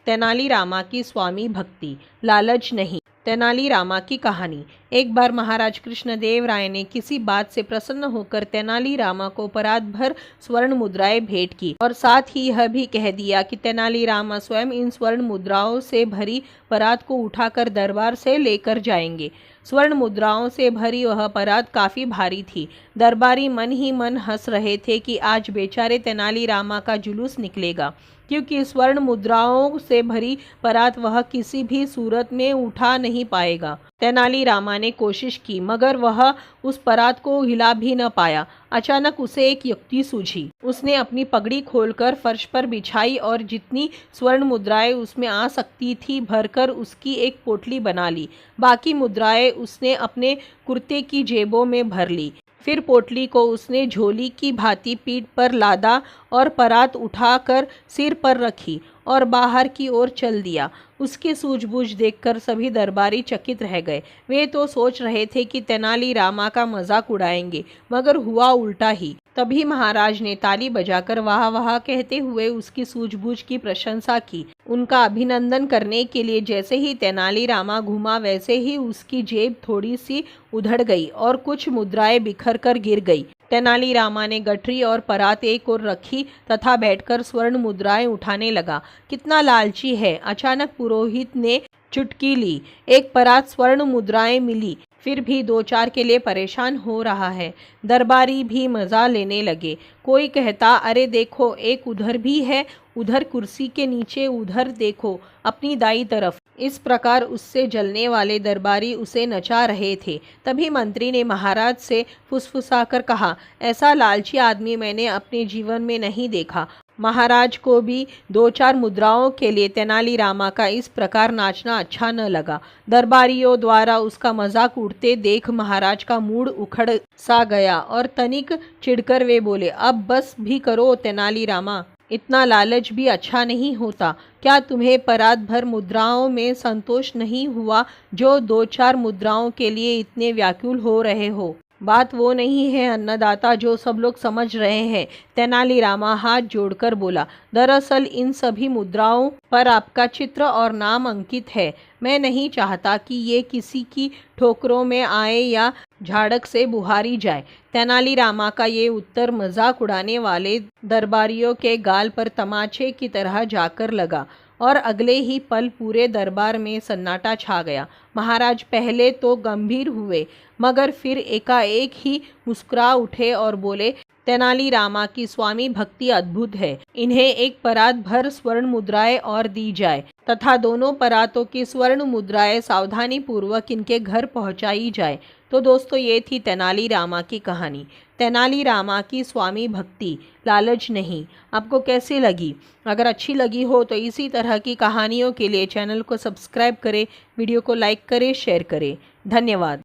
तेनालीरामा की स्वामी भक्ति, लालच नहीं। तेनालीरामा की कहानी। एक बार महाराज कृष्णदेव राय ने किसी बात से प्रसन्न होकर तेनालीरामा को परात भर स्वर्ण मुद्राएं भेंट की और साथ ही यह भी कह दिया कि तेनालीरामा स्वयं इन स्वर्ण मुद्राओं से भरी परात को उठाकर दरबार से लेकर जाएंगे। स्वर्ण मुद्राओं से भरी वह परात काफी भारी थी। दरबारी मन ही मन हंस रहे थे कि आज बेचारे तेनालीरामा का जुलूस निकलेगा, क्योंकि स्वर्ण मुद्राओं से भरी परात वह किसी भी सूरत में उठा नहीं पाएगा। तेनालीरामा ने कोशिश की, मगर वह उस परात को हिला भी न पाया। अचानक उसे एक युक्ति सूझी। उसने अपनी पगड़ी खोलकर फर्श पर बिछाई और जितनी स्वर्ण मुद्राएं उसमें आ सकती थी भरकर उसकी एक पोटली बना ली। बाकी मुद्राएं उसने अपने कुर्ते की जेबों में भर ली। फिर पोटली को उसने झोली की भांति पीठ पर लादा और परात उठाकर सिर पर रखी और बाहर की ओर चल दिया। उसकी सूझबूझ देखकर सभी दरबारी चकित रह गए। वे तो सोच रहे थे कि तेनालीरामा का मजाक उड़ाएंगे, मगर हुआ उल्टा ही। तभी महाराज ने ताली बजाकर वाह वाह कहते हुए उसकी सूझबूझ की प्रशंसा की। उनका अभिनंदन करने के लिए जैसे ही तेनालीरामा घूमा, वैसे ही उसकी जेब थोड़ी सी उधड़ गई और कुछ मुद्राएं बिखर कर गिर गई। तेनालीरामा ने गठरी और परात एक ओर रखी तथा बैठकर स्वर्ण मुद्राएं उठाने लगा। कितना लालची है! अचानक पुरोहित ने चुटकी ली। एक परात स्वर्ण मुद्राएं मिली, फिर भी दो चार के लिए परेशान हो रहा है। दरबारी भी मजा लेने लगे। कोई कहता, अरे देखो, एक उधर भी है, उधर कुर्सी के नीचे, उधर देखो, अपनी दाई तरफ। इस प्रकार उससे जलने वाले दरबारी उसे नचा रहे थे। तभी मंत्री ने महाराज से फुसफुसाकर कहा, ऐसा लालची आदमी मैंने अपने जीवन में नहीं देखा। महाराज को भी दो चार मुद्राओं के लिए तेनालीरामा का इस प्रकार नाचना अच्छा न लगा। दरबारियों द्वारा उसका मजाक उड़ते देख महाराज का मूड उखड़ सा गया और तनिक चिढ़कर वे बोले, अब बस भी करो तेनालीरामा, इतना लालच भी अच्छा नहीं होता। क्या तुम्हें परात भर मुद्राओं में संतोष नहीं हुआ जो दो चार मुद्राओं के लिए इतने व्याकुल हो रहे हो? बात वो नहीं है अन्नदाता जो सब लोग समझ रहे हैं। तेनालीरामा हाथ जोड़कर बोला, दरअसल इन सभी मुद्राओं पर आपका चित्र और नाम अंकित है। मैं नहीं चाहता कि ये किसी की ठोकरों में आए या झाड़क से बुहारी जाए। तेनालीरामा का ये उत्तर मजाक उड़ाने वाले दरबारियों के गाल पर तमाचे की तरह जाकर लगा और अगले ही पल पूरे दरबार में सन्नाटा छा गया। महाराज पहले तो गंभीर हुए, मगर फिर एकाएक ही मुस्कुरा उठे और बोले, तेनालीरामा की स्वामी भक्ति अद्भुत है। इन्हें एक परात भर स्वर्ण मुद्राएं और दी जाए तथा दोनों परातों की स्वर्ण मुद्राएं सावधानी पूर्वक इनके घर पहुंचाई जाए। तो दोस्तों, ये थी तेनालीरामा की कहानी। तेनालीरामा की स्वामी भक्ति, लालच नहीं। आपको कैसी लगी? अगर अच्छी लगी हो तो इसी तरह की कहानियों के लिए चैनल को सब्सक्राइब करें, वीडियो को लाइक करें, शेयर करें। धन्यवाद।